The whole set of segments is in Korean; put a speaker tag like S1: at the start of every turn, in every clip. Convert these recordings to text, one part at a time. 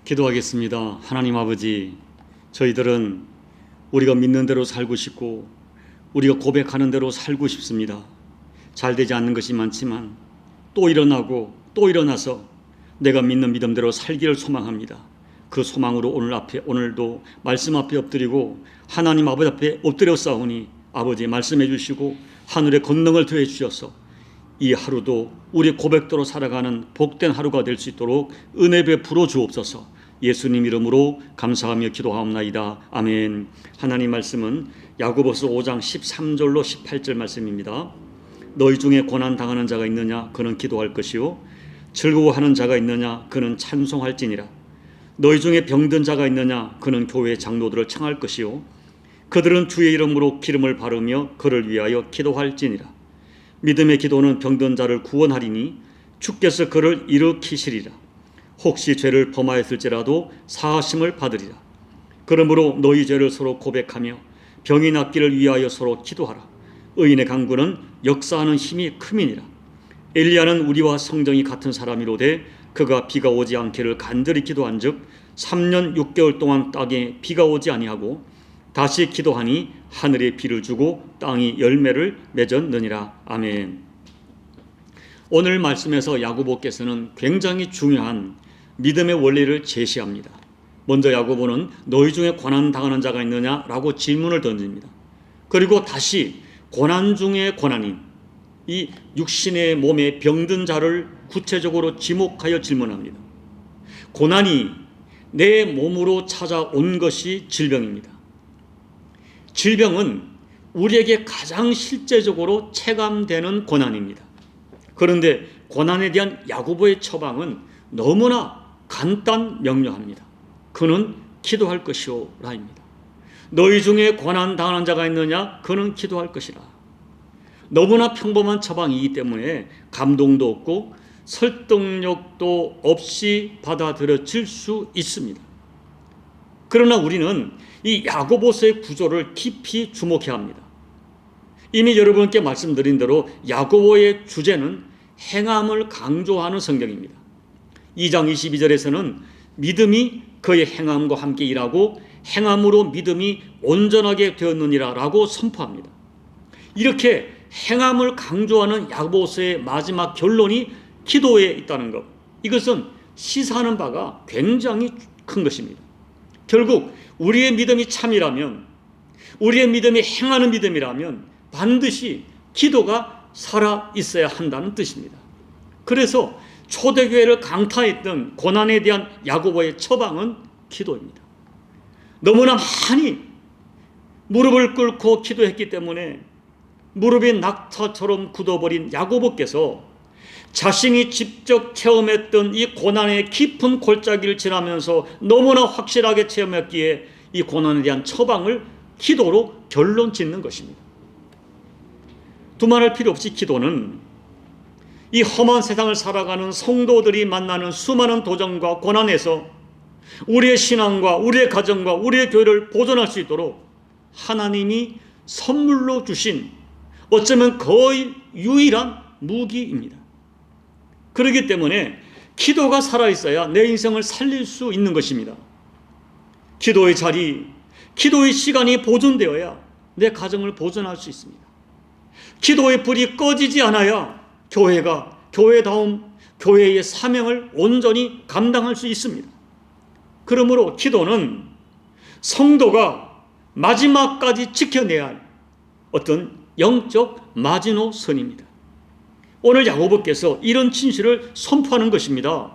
S1: 기도하겠습니다. 하나님 아버지, 저희들은 우리가 믿는 대로 살고 싶고 우리가 고백하는 대로 살고 싶습니다. 잘 되지 않는 것이 많지만 또 일어나고 또 일어나서 내가 믿는 믿음대로 살기를 소망합니다. 그 소망으로 오늘도 말씀 앞에 엎드리고 하나님 아버지 앞에 엎드려 싸우니 아버지 말씀해 주시고 하늘의 권능을 더해 주셔서 이 하루도 우리 고백대로 살아가는 복된 하루가 될 수 있도록 은혜 베풀어 주옵소서. 예수님 이름으로 감사하며 기도하옵나이다. 아멘. 하나님 말씀은 야고보서 5장 13절로 18절 말씀입니다. 너희 중에 고난 당하는 자가 있느냐? 그는 기도할 것이요 즐거워하는 자가 있느냐? 그는 찬송할지니라. 너희 중에 병든 자가 있느냐? 그는 교회 장로들을 청할 것이요 그들은 주의 이름으로 기름을 바르며 그를 위하여 기도할지니라. 믿음의 기도는 병든 자를 구원하리니 주께서 그를 일으키시리라. 혹시 죄를 범하였을지라도 사하심을 받으리라. 그러므로 너희 죄를 서로 고백하며 병이 낫기를 위하여 서로 기도하라. 의인의 강구는 역사하는 힘이 큼이니라. 엘리야는 우리와 성정이 같은 사람이로되 그가 비가 오지 않기를 간절히 기도한즉 3년 6개월 동안 땅에 비가 오지 아니하고 다시 기도하니 하늘에 비를 주고 땅이 열매를 맺었느니라. 아멘. 오늘 말씀에서 야고보께서는 굉장히 중요한 믿음의 원리를 제시합니다. 먼저 야고보는 너희 중에 고난 당하는 자가 있느냐라고 질문을 던집니다. 그리고 다시 고난 중에 고난인 이 육신의 몸에 병든 자를 구체적으로 지목하여 질문합니다. 고난이 내 몸으로 찾아온 것이 질병입니다. 질병은 우리에게 가장 실제적으로 체감되는 고난입니다. 그런데 고난에 대한 야고보의 처방은 너무나 간단 명료합니다. 그는 기도할 것이오 라입니다. 너희 중에 고난 당하는 자가 있느냐? 그는 기도할 것이라. 너무나 평범한 처방이기 때문에 감동도 없고 설득력도 없이 받아들여질 수 있습니다. 그러나 우리는 이 야고보서의 구조를 깊이 주목해야 합니다. 이미 여러분께 말씀드린 대로 야고보의 주제는 행함을 강조하는 성경입니다. 2장 22절에서는 믿음이 그의 행함과 함께 일하고 행함으로 믿음이 온전하게 되었느니라 라고 선포합니다. 이렇게 행함을 강조하는 야고보서의 마지막 결론이 기도에 있다는 것, 이것은 시사하는 바가 굉장히 큰 것입니다. 결국 우리의 믿음이 참이라면, 우리의 믿음이 행하는 믿음이라면 반드시 기도가 살아 있어야 한다는 뜻입니다. 그래서 초대교회를 강타했던 고난에 대한 야고보의 처방은 기도입니다. 너무나 많이 무릎을 꿇고 기도했기 때문에 무릎이 낙타처럼 굳어버린 야고보께서 자신이 직접 체험했던 이 고난의 깊은 골짜기를 지나면서 너무나 확실하게 체험했기에 이 고난에 대한 처방을 기도로 결론 짓는 것입니다. 두말할 필요 없이 기도는 이 험한 세상을 살아가는 성도들이 만나는 수많은 도전과 고난에서 우리의 신앙과 우리의 가정과 우리의 교회를 보존할 수 있도록 하나님이 선물로 주신 어쩌면 거의 유일한 무기입니다. 그렇기 때문에 기도가 살아있어야 내 인생을 살릴 수 있는 것입니다. 기도의 자리, 기도의 시간이 보존되어야 내 가정을 보존할 수 있습니다. 기도의 불이 꺼지지 않아야 교회가 교회다움, 교회의 사명을 온전히 감당할 수 있습니다. 그러므로 기도는 성도가 마지막까지 지켜내야 할 어떤 영적 마지노선입니다. 오늘 야고보께서 이런 진실을 선포하는 것입니다.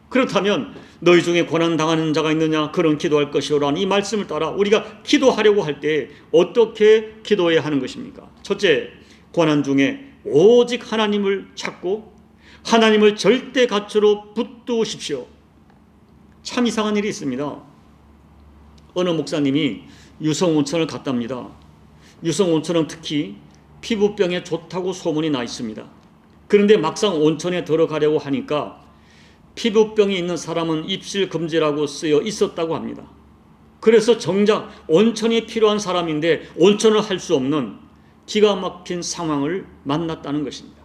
S1: 그렇다면 너희 중에 고난 당하는 자가 있느냐? 그런 기도할 것이오라는 이 말씀을 따라 우리가 기도하려고 할 때 어떻게 기도해야 하는 것입니까? 첫째, 고난 중에 오직 하나님을 찾고 하나님을 절대 가치로 붙드십시오. 참 이상한 일이 있습니다. 어느 목사님이 유성온천을 갔답니다. 유성온천은 특히 피부병에 좋다고 소문이 나 있습니다. 그런데 막상 온천에 들어가려고 하니까 피부병이 있는 사람은 입실 금지라고 쓰여 있었다고 합니다. 그래서 정작 온천이 필요한 사람인데 온천을 할 수 없는 기가 막힌 상황을 만났다는 것입니다.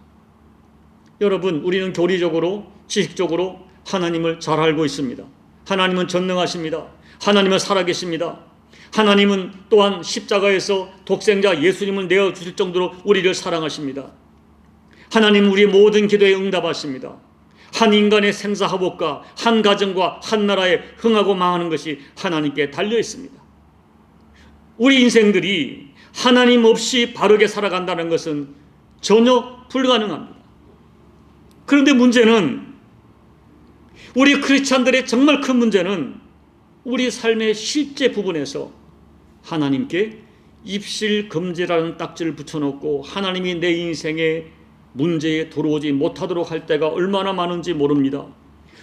S1: 여러분, 우리는 교리적으로 지식적으로 하나님을 잘 알고 있습니다. 하나님은 전능하십니다. 하나님은 살아계십니다. 하나님은 또한 십자가에서 독생자 예수님을 내어주실 정도로 우리를 사랑하십니다. 하나님은 우리의 모든 기도에 응답하십니다. 한 인간의 생사화복과 한 가정과 한 나라에 흥하고 망하는 것이 하나님께 달려 있습니다. 우리 인생들이 하나님 없이 바르게 살아간다는 것은 전혀 불가능합니다. 그런데 문제는, 우리 크리스찬들의 정말 큰 문제는 우리 삶의 실제 부분에서 하나님께 입실금지라는 딱지를 붙여놓고 하나님이 내 인생의 문제에 들어오지 못하도록 할 때가 얼마나 많은지 모릅니다.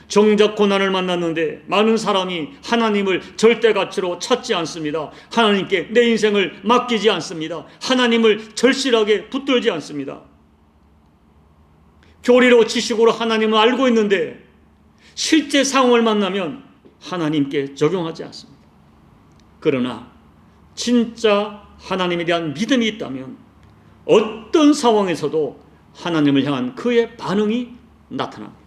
S1: 정작 고난을 만났는데 많은 사람이 하나님을 절대 가치로 찾지 않습니다. 하나님께 내 인생을 맡기지 않습니다. 하나님을 절실하게 붙들지 않습니다. 교리로 지식으로 하나님을 알고 있는데 실제 상황을 만나면 하나님께 적용하지 않습니다. 그러나 진짜 하나님에 대한 믿음이 있다면 어떤 상황에서도 하나님을 향한 그의 반응이 나타납니다.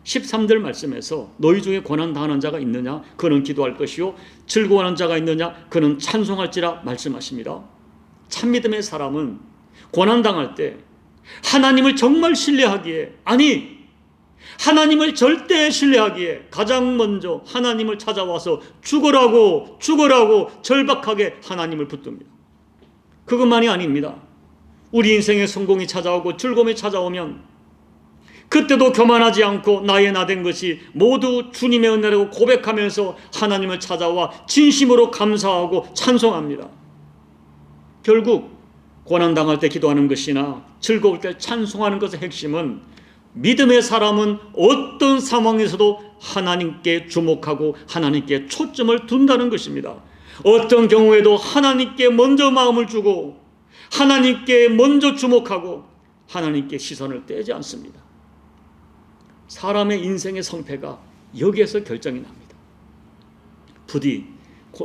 S1: 13절 말씀에서 너희 중에 고난당하는 자가 있느냐? 그는 기도할 것이요 즐거워하는 자가 있느냐? 그는 찬송할지라 말씀하십니다. 참믿음의 사람은 고난당할 때 하나님을 정말 신뢰하기에, 아니 하나님을 절대 신뢰하기에 가장 먼저 하나님을 찾아와서 죽으라고 절박하게 하나님을 붙듭니다. 그것만이 아닙니다. 우리 인생의 성공이 찾아오고 즐거움이 찾아오면 그때도 교만하지 않고 나의 나된 것이 모두 주님의 은혜라고 고백하면서 하나님을 찾아와 진심으로 감사하고 찬송합니다. 결국 고난당할 때 기도하는 것이나 즐거울 때 찬송하는 것의 핵심은, 믿음의 사람은 어떤 상황에서도 하나님께 주목하고 하나님께 초점을 둔다는 것입니다. 어떤 경우에도 하나님께 먼저 마음을 주고 하나님께 먼저 주목하고 하나님께 시선을 떼지 않습니다. 사람의 인생의 성패가 여기에서 결정이 납니다. 부디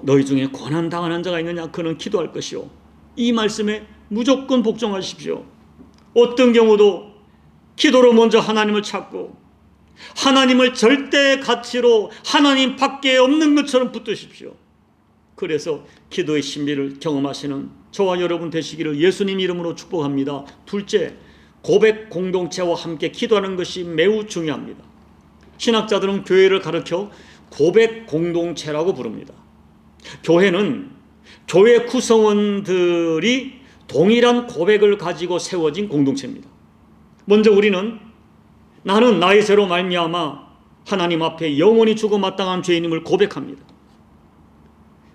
S1: 너희 중에 고난당하는 자가 있느냐? 그는 기도할 것이요. 이 말씀에 무조건 복종하십시오. 어떤 경우도 기도로 먼저 하나님을 찾고 하나님을 절대 가치로 하나님 밖에 없는 것처럼 붙드십시오. 그래서 기도의 신비를 경험하시는 저와 여러분 되시기를 예수님 이름으로 축복합니다. 둘째, 고백 공동체와 함께 기도하는 것이 매우 중요합니다. 신학자들은 교회를 가르쳐 고백 공동체라고 부릅니다. 교회는 교회 구성원들이 동일한 고백을 가지고 세워진 공동체입니다. 먼저 우리는 나는 나의 죄로 말미암아 하나님 앞에 영원히 죽어 마땅한 죄인임을 고백합니다.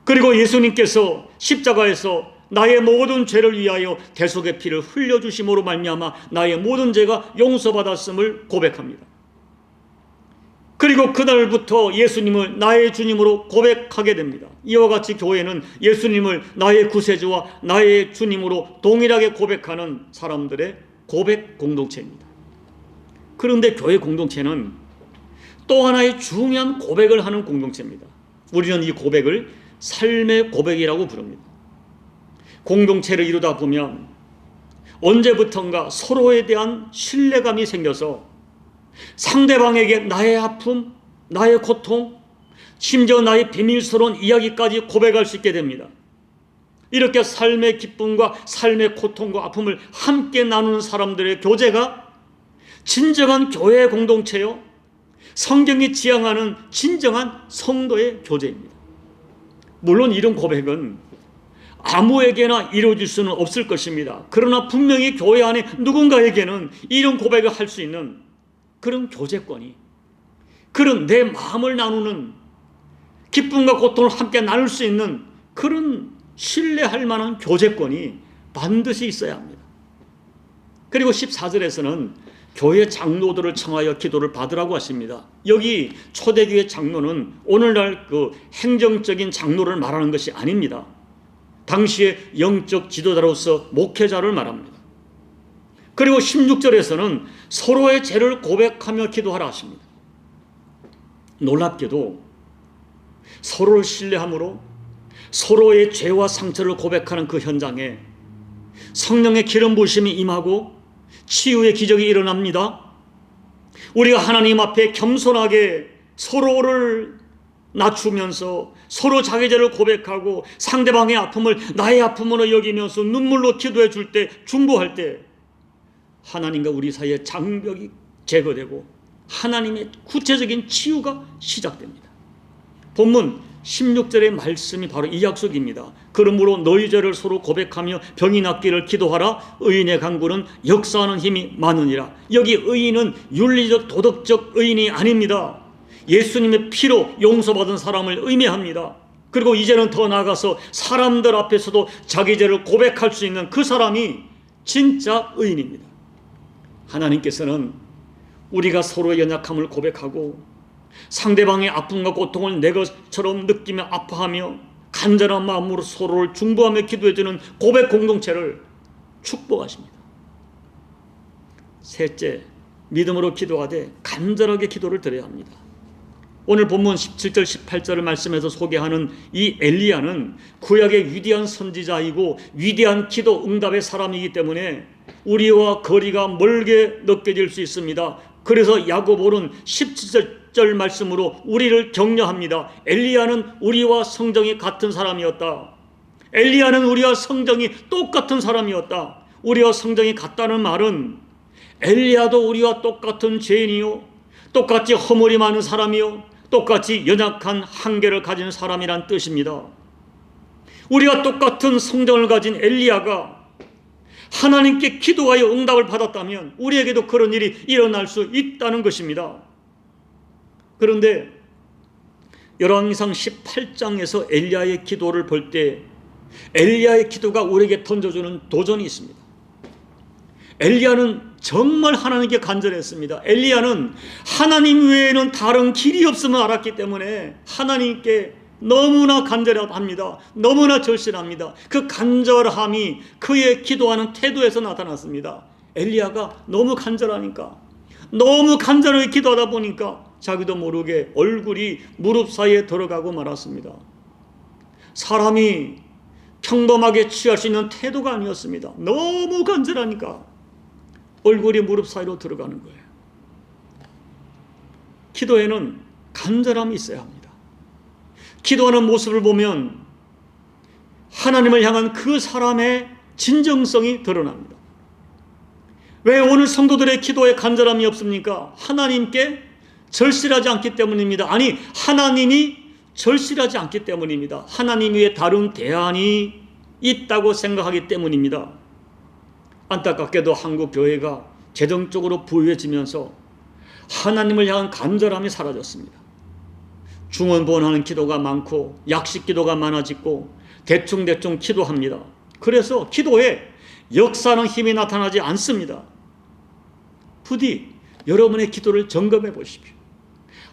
S1: 그리고 예수님께서 십자가에서 나의 모든 죄를 위하여 대속의 피를 흘려주심으로 말미암아 나의 모든 죄가 용서받았음을 고백합니다. 그리고 그날부터 예수님을 나의 주님으로 고백하게 됩니다. 이와 같이 교회는 예수님을 나의 구세주와 나의 주님으로 동일하게 고백하는 사람들의 고백 공동체입니다. 그런데 교회 공동체는 또 하나의 중요한 고백을 하는 공동체입니다. 우리는 이 고백을 삶의 고백이라고 부릅니다. 공동체를 이루다 보면 언제부턴가 서로에 대한 신뢰감이 생겨서 상대방에게 나의 아픔, 나의 고통, 심지어 나의 비밀스러운 이야기까지 고백할 수 있게 됩니다. 이렇게 삶의 기쁨과 삶의 고통과 아픔을 함께 나누는 사람들의 교제가 진정한 교회 공동체요, 성경이 지향하는 진정한 성도의 교제입니다. 물론 이런 고백은 아무에게나 이루어질 수는 없을 것입니다. 그러나 분명히 교회 안에 누군가에게는 이런 고백을 할 수 있는 그런 교제권이, 그런 내 마음을 나누는, 기쁨과 고통을 함께 나눌 수 있는 그런 신뢰할 만한 교제권이 반드시 있어야 합니다. 그리고 14절에서는 교회 장로들을 청하여 기도를 받으라고 하십니다. 여기 초대교회 장로는 오늘날 그 행정적인 장로를 말하는 것이 아닙니다. 당시의 영적 지도자로서 목회자를 말합니다. 그리고 16절에서는 서로의 죄를 고백하며 기도하라 하십니다. 놀랍게도 서로를 신뢰함으로 서로의 죄와 상처를 고백하는 그 현장에 성령의 기름 부으심이 임하고 치유의 기적이 일어납니다. 우리가 하나님 앞에 겸손하게 서로를 낮추면서 서로 자기 죄를 고백하고 상대방의 아픔을 나의 아픔으로 여기면서 눈물로 기도해 줄 때, 중보할 때 하나님과 우리 사이의 장벽이 제거되고 하나님의 구체적인 치유가 시작됩니다. 본문 16절의 말씀이 바로 이 약속입니다. 그러므로 너희 죄를 서로 고백하며 병이 낫기를 기도하라. 의인의 간구는 역사하는 힘이 많으니라. 여기 의인은 윤리적 도덕적 의인이 아닙니다. 예수님의 피로 용서받은 사람을 의미합니다. 그리고 이제는 더 나아가서 사람들 앞에서도 자기 죄를 고백할 수 있는 그 사람이 진짜 의인입니다. 하나님께서는 우리가 서로의 연약함을 고백하고 상대방의 아픔과 고통을 내 것처럼 느끼며 아파하며 간절한 마음으로 서로를 중보하며 기도해주는 고백 공동체를 축복하십니다. 셋째, 믿음으로 기도하되 간절하게 기도를 드려야 합니다. 오늘 본문 17절 18절을 말씀에서 소개하는 이 엘리야는 구약의 위대한 선지자이고 위대한 기도 응답의 사람이기 때문에 우리와 거리가 멀게 느껴질 수 있습니다. 그래서 야고보는 17절 말씀으로 우리를 격려합니다. 엘리야는 우리와 성정이 같은 사람이었다. 엘리야는 우리와 성정이 똑같은 사람이었다. 우리와 성정이 같다는 말은 엘리야도 우리와 똑같은 죄인이요, 똑같이 허물이 많은 사람이요, 똑같이 연약한 한계를 가진 사람이란 뜻입니다. 우리가 똑같은 성정을 가진 엘리야가 하나님께 기도하여 응답을 받았다면 우리에게도 그런 일이 일어날 수 있다는 것입니다. 그런데 열왕기상 18장에서 엘리야의 기도를 볼 때 엘리야의 기도가 우리에게 던져주는 도전이 있습니다. 엘리야는 정말 하나님께 간절했습니다. 엘리야는 하나님 외에는 다른 길이 없음을 알았기 때문에 하나님께 너무나 간절합니다. 너무나 절실합니다. 그 간절함이 그의 기도하는 태도에서 나타났습니다. 엘리야가 너무 간절하니까, 너무 간절하게 기도하다 보니까 자기도 모르게 얼굴이 무릎 사이에 들어가고 말았습니다. 사람이 평범하게 취할 수 있는 태도가 아니었습니다. 너무 간절하니까 얼굴이 무릎 사이로 들어가는 거예요. 기도에는 간절함이 있어야 합니다. 기도하는 모습을 보면 하나님을 향한 그 사람의 진정성이 드러납니다. 왜 오늘 성도들의 기도에 간절함이 없습니까? 하나님께 절실하지 않기 때문입니다. 아니, 하나님이 절실하지 않기 때문입니다. 하나님 위에 다른 대안이 있다고 생각하기 때문입니다. 안타깝게도 한국 교회가 재정적으로 부유해지면서 하나님을 향한 간절함이 사라졌습니다. 중언부언하는 기도가 많고 약식 기도가 많아지고 대충대충 기도합니다. 그래서 기도에 역사하는 힘이 나타나지 않습니다. 부디 여러분의 기도를 점검해 보십시오.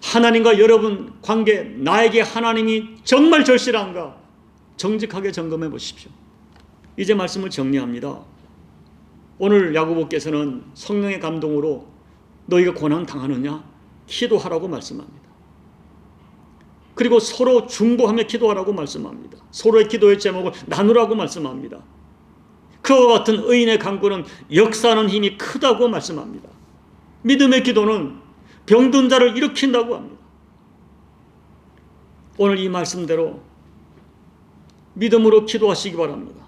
S1: 하나님과 여러분 관계, 나에게 하나님이 정말 절실한가 정직하게 점검해 보십시오. 이제 말씀을 정리합니다. 오늘 야고보께서는 성령의 감동으로 너희가 고난 당하느냐? 기도하라고 말씀합니다. 그리고 서로 중보하며 기도하라고 말씀합니다. 서로의 기도의 제목을 나누라고 말씀합니다. 그와 같은 의인의 간구는 역사하는 힘이 크다고 말씀합니다. 믿음의 기도는 병든 자를 일으킨다고 합니다. 오늘 이 말씀대로 믿음으로 기도하시기 바랍니다.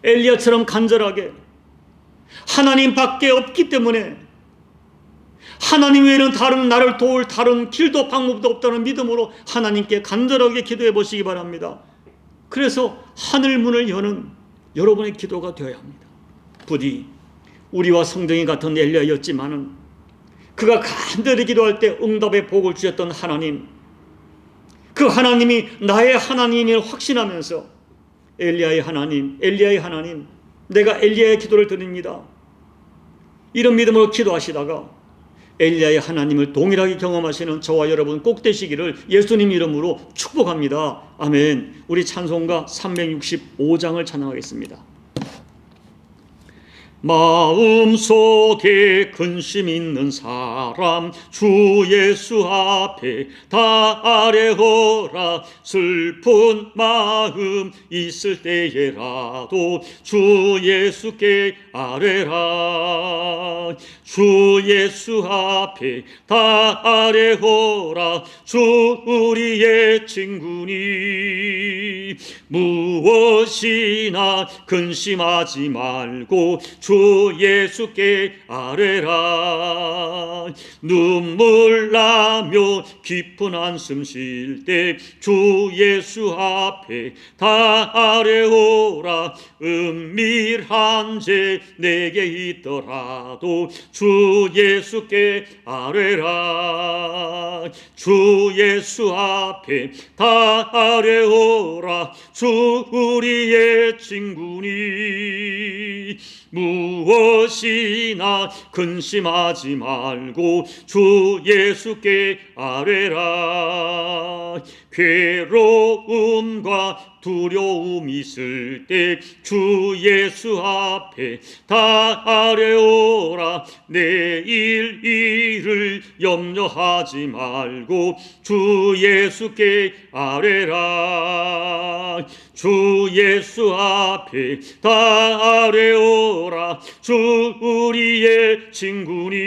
S1: 엘리야처럼 간절하게 하나님 밖에 없기 때문에 하나님 외에는 다른 나를 도울 다른 길도 방법도 없다는 믿음으로 하나님께 간절하게 기도해 보시기 바랍니다. 그래서 하늘 문을 여는 여러분의 기도가 되어야 합니다. 부디 우리와 성정이 같은 엘리야였지만은 그가 간절히 기도할 때 응답의 복을 주셨던 하나님, 그 하나님이 나의 하나님을 확신하면서 엘리야의 하나님, 엘리야의 하나님, 내가 엘리야의 기도를 드립니다. 이런 믿음으로 기도하시다가 엘리야의 하나님을 동일하게 경험하시는 저와 여러분 꼭 되시기를 예수님 이름으로 축복합니다. 아멘. 우리 찬송가 365장을 찬양하겠습니다. 마음속에 근심 있는 사람 주 예수 앞에 다 아뢰어라. 슬픈 마음 있을 때에라도 주 예수께 아뢰라. 주 예수 앞에 다 아뢰어라. 주 우리의 친구니 무엇이나 근심하지 말고 주 예수께 아뢰라. 눈물 나며 깊은 한숨 쉴 때 주 예수 앞에 다 아뢰오라. 은밀한 죄 내게 있더라도 주 예수께 아뢰라. 주 예수 앞에 다 아뢰오라. 주 우리의 친구니 무엇이나 근심하지 말고 주 예수께 아뢰라. 괴로움과 두려움 있을 때 주 예수 앞에 다 아뢰오라. 내일 일을 염려하지 말고 주 예수께 아뢰라. 주 예수 앞에 다 아뢰오라. 주 우리의 친구니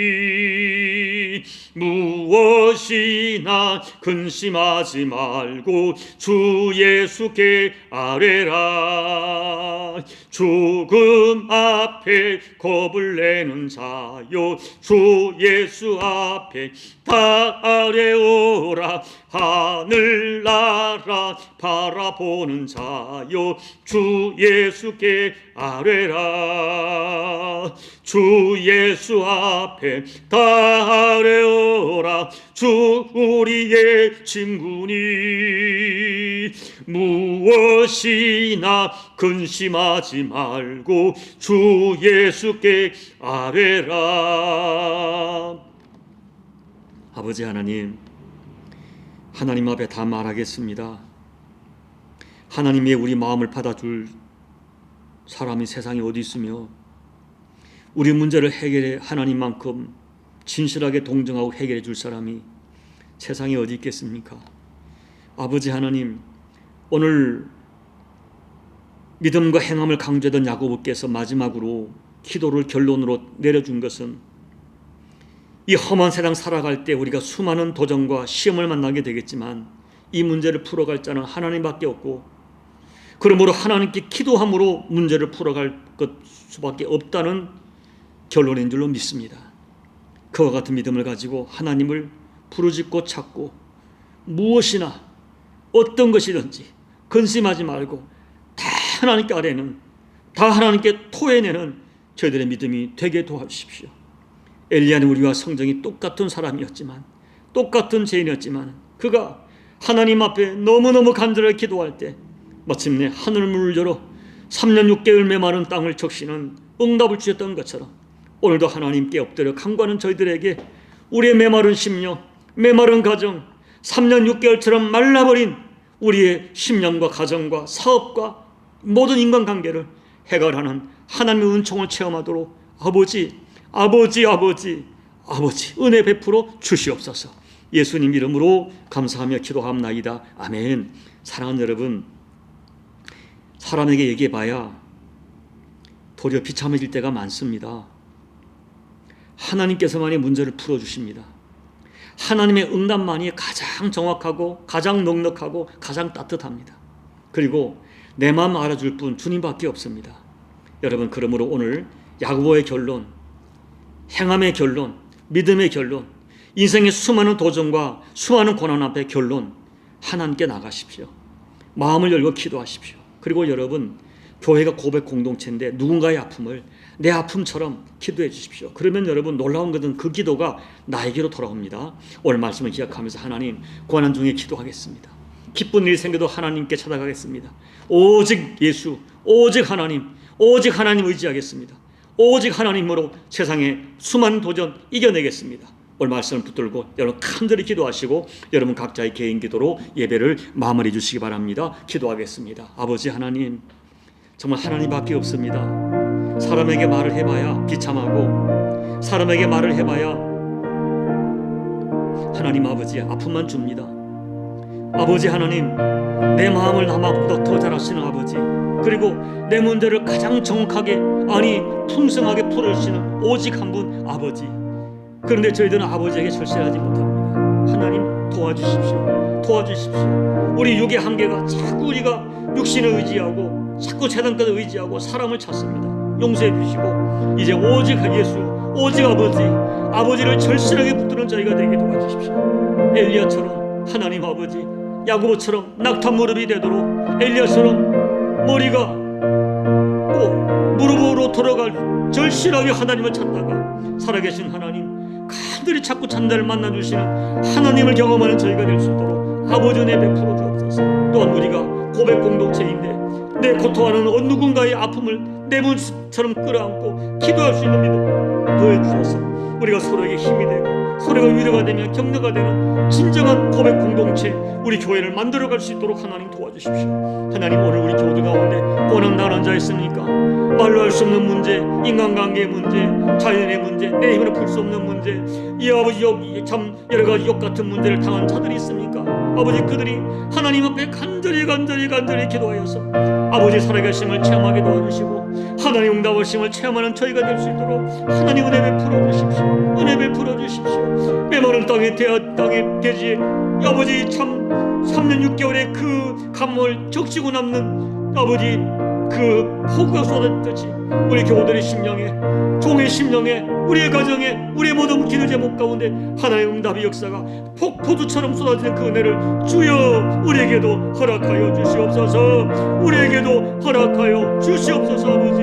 S1: 무엇이나 근심하지 말고 주 예수께 아뢰라. 죽음 앞에 겁을 내는 자요 주 예수 앞에 다 아뢰오라. 하늘나라 바라보는 자요 주 예수께 아뢰라. 주 예수 앞에 다 아뢰오라. 주 우리의 친구니 무엇이나 근심하지 말고 주 예수께 아뢰라. 아버지 하나님, 하나님 앞에 다 말하겠습니다. 하나님의 우리 마음을 받아줄 사람이 세상에 어디 있으며 우리 문제를 해결해 하나님만큼 진실하게 동정하고 해결해 줄 사람이 세상에 어디 있겠습니까? 아버지 하나님, 오늘 믿음과 행함을 강조하던 야고보께서 마지막으로 기도를 결론으로 내려준 것은 이 험한 세상 살아갈 때 우리가 수많은 도전과 시험을 만나게 되겠지만 이 문제를 풀어갈 자는 하나님밖에 없고 그러므로 하나님께 기도함으로 문제를 풀어갈 것 수밖에 없다는 결론인 줄로 믿습니다. 그와 같은 믿음을 가지고 하나님을 부르짖고 찾고 무엇이나 어떤 것이든지 근심하지 말고 다 하나님께 아뢰는, 다 하나님께 토해내는 저희들의 믿음이 되게 도와주십시오. 엘리야는 우리와 성정이 똑같은 사람이었지만, 똑같은 죄인이었지만 그가 하나님 앞에 너무너무 간절하게 기도할 때 마침내 하늘문을 열어 3년 6개월 메마른 땅을 적시는 응답을 주셨던 것처럼 오늘도 하나님께 엎드려 간구하는 저희들에게 우리의 메마른 심령, 메마른 가정, 3년 6개월처럼 말라버린 우리의 심령과 가정과 사업과 모든 인간관계를 해결하는 하나님의 은총을 체험하도록 아버지 은혜 베풀어 주시옵소서. 예수님 이름으로 감사하며 기도합나이다. 아멘. 사랑하는 여러분, 사람에게 얘기해봐야 도리어 비참해질 때가 많습니다. 하나님께서만이 문제를 풀어주십니다. 하나님의 응답만이 가장 정확하고 가장 넉넉하고 가장 따뜻합니다. 그리고 내 마음 알아줄 분 주님밖에 없습니다. 여러분, 그러므로 오늘 야고보의 결론, 행함의 결론, 믿음의 결론, 인생의 수많은 도전과 수많은 고난 앞에 결론, 하나님께 나가십시오. 마음을 열고 기도하십시오. 그리고 여러분, 교회가 고백 공동체인데 누군가의 아픔을 내 아픔처럼 기도해 주십시오. 그러면 여러분, 놀라운 것은 그 기도가 나에게로 돌아옵니다. 오늘 말씀을 기억하면서 하나님, 고난 중에 기도하겠습니다. 기쁜 일이 생겨도 하나님께 찾아가겠습니다. 오직 예수, 오직 하나님 의지하겠습니다. 오직 하나님으로 세상의 수많은 도전 이겨내겠습니다. 오늘 말씀을 붙들고 여러분 간절히 기도하시고 여러분 각자의 개인 기도로 예배를 마무리해 주시기 바랍니다. 기도하겠습니다. 아버지 하나님, 정말 하나님밖에 없습니다. 사람에게 말을 해봐야 비참하고 사람에게 말을 해봐야 하나님 아버지 아픔만 줍니다. 아버지 하나님, 내 마음을 나보다 더 잘 아시는 아버지, 그리고 내 문제를 가장 정확하게, 아니 풍성하게 풀어주시는 오직 한 분 아버지. 그런데 저희들은 아버지에게 절실하지 못합니다. 하나님 도와주십시오. 도와주십시오. 우리 육의 한계가 자꾸 우리가 육신을 의지하고 자꾸 재단까지 의지하고 사람을 찾습니다. 용서해 주시고 이제 오직 예수, 오직 아버지를 절실하게 붙드는 저희가 되게 도와주십시오. 엘리야처럼 하나님 아버지, 야고보처럼 낙타 무릎이 되도록, 엘리야처럼 머리가 꼭 무릎으로 돌아갈 절실하게 하나님을 찾다가 살아계신 하나님, 간절히 자꾸 찬자를 만나주시는 하나님을 경험하는 저희가 될 수 있도록 아버지 은혜 베풀어 주옵소서. 또한 우리가 고백 공동체인데 내 고통하는 어느 누군가의 아픔을 내 문처럼 끌어안고 기도할 수 있는 믿음 보여주셔서 우리가 서로에게 힘이 되고 서로가 위로가 되며 격려가 되는 진정한 고백 공동체, 우리 교회를 만들어갈 수 있도록 하나님 도와주십시오. 하나님, 오늘 우리 교우들 가운데 고난 당하는 자 있습니까? 말로 할 수 없는 문제, 인간관계의 문제, 자연의 문제, 내 힘으로 풀 수 없는 문제, 이 아버지 여기 참 여러 가지 욕 같은 문제를 당한 자들이 있습니까? 아버지, 그들이 하나님 앞에 간절히 기도하여서 아버지 살아계심을 체험하게 도와주시고 하나님 응답하심을 체험하는 저희가 될 수 있도록 하나님 은혜 베풀어 주십시오. 은혜 베풀어 주십시오. 메마른 땅에 돼지 아버지 참 3년 6개월의 그 감을 적시고 남는 아버지 그 폭우가 쏟아졌듯이 우리 교우들의 심령에, 종의 심령에, 우리의 가정에, 우리의 모든 기도 제목 가운데 하나님의 응답의 역사가 폭포주처럼 쏟아지는 그 은혜를 주여 우리에게도 허락하여 주시옵소서. 우리에게도 허락하여 주시옵소서. 아버지